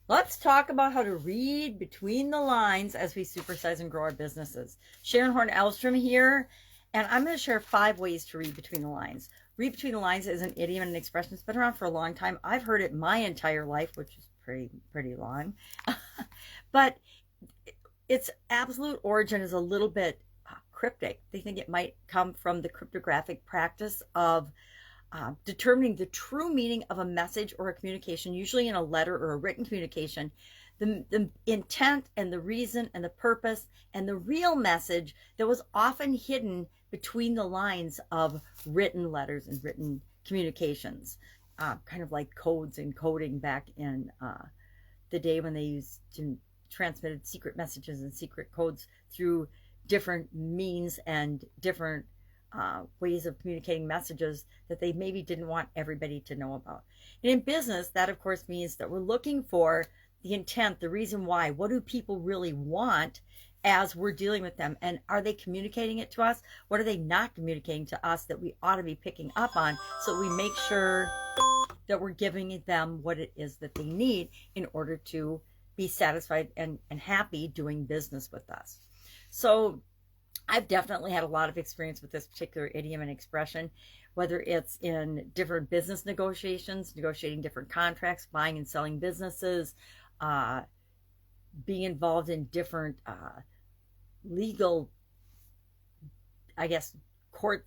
Let's talk about how to read between the lines as we supersize and grow our businesses. Sharon Horne-Ellstrom here, and I'm going to share 5 ways to read between the lines. Read between the lines is an idiom and an expression that's been around for a long time. I've heard it my entire life, which is pretty long. But its absolute origin is a little bit cryptic. They think it might come from the cryptographic practice of determining the true meaning of a message or a communication, usually in a letter or a written communication, the intent and the reason and the purpose and the real message that was often hidden between the lines of written letters and written communications, kind of like codes and coding back in the day when they used to transmitted secret messages and secret codes through different means and different ways of communicating messages that they maybe didn't want everybody to know about. And in business, that of course means that we're looking for the intent, the reason why. What do people really want as we're dealing with them? And are they communicating it to us? What are they not communicating to us that we ought to be picking up on, so we make sure that we're giving them what it is that they need in order to be satisfied and happy doing business with us. So I've definitely had a lot of experience with this particular idiom and expression, whether it's in different business negotiations, negotiating different contracts, buying and selling businesses, being involved in different legal, I guess, court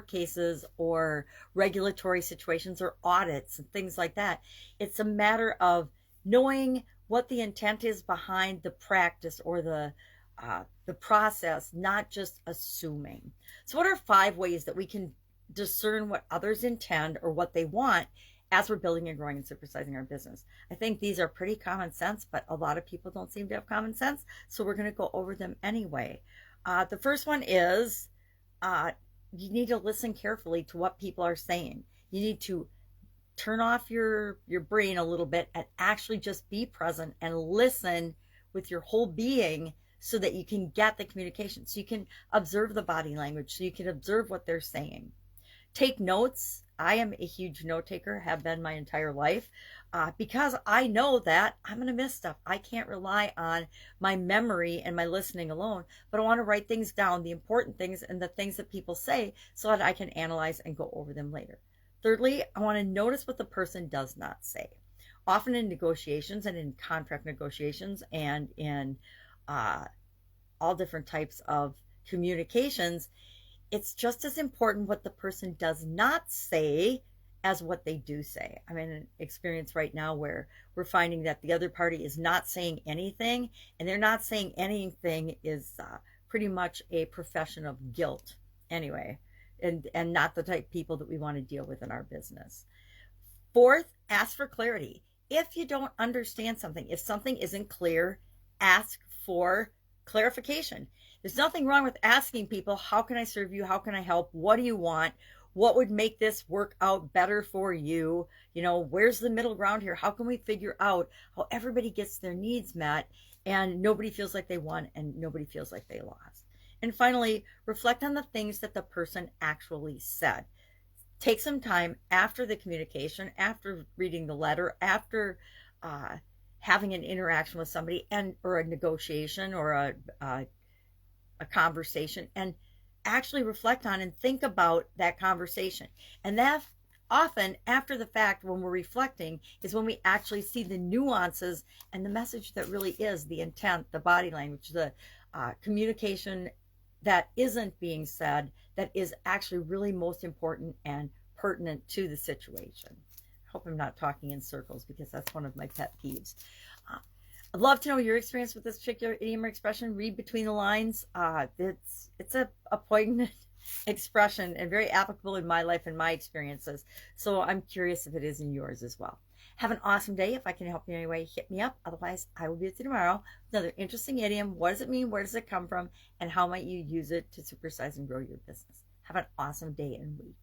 cases or regulatory situations or audits and things like that. It's a matter of knowing what the intent is behind the practice or the process, not just assuming. So what are 5 ways that we can discern what others intend or what they want as we're building and growing and supersizing our business? I think these are pretty common sense, but a lot of people don't seem to have common sense, so we're going to go over them anyway. The first one is you need to listen carefully to what people are saying. You need to turn off your brain a little bit and actually just be present and listen with your whole being, so that you can get the communication, so you can observe the body language, so you can observe what they're saying. Take notes. I am a huge note taker, have been my entire life, because I know that I'm going to miss stuff. I can't rely on my memory and my listening alone, but I want to write things down, the important things and the things that people say, so that I can analyze and go over them later. Thirdly, I want to notice what the person does not say. Often in negotiations and in contract negotiations and in all different types of communications, it's just as important what the person does not say as what they do say. I'm in an experience right now where we're finding that the other party is not saying anything, and they're not saying anything is pretty much a profession of guilt anyway, and not the type of people that we want to deal with in our business. Fourth, ask for clarity. If you don't understand something, if something isn't clear, ask for clarification. There's nothing wrong with asking people, how can I serve you? How can I help? What do you want? What would make this work out better for you? You know, where's the middle ground here? How can we figure out how everybody gets their needs met and nobody feels like they won and nobody feels like they lost? And finally, reflect on the things that the person actually said. Take some time after the communication, after reading the letter, after having an interaction with somebody, and or a negotiation or a conversation, and actually reflect on and think about that conversation. And that often after the fact, when we're reflecting, is when we actually see the nuances and the message that really is the intent, the body language, the communication that isn't being said, that is actually really most important and pertinent to the situation. I hope I'm not talking in circles, because that's one of my pet peeves. I'd love to know your experience with this particular idiom or expression. Read between the lines. It's a poignant expression and very applicable in my life and my experiences. So I'm curious if it is in yours as well. Have an awesome day. If I can help you in any way, hit me up. Otherwise, I will be with you tomorrow. Another interesting idiom. What does it mean? Where does it come from? And how might you use it to supersize and grow your business? Have an awesome day and week.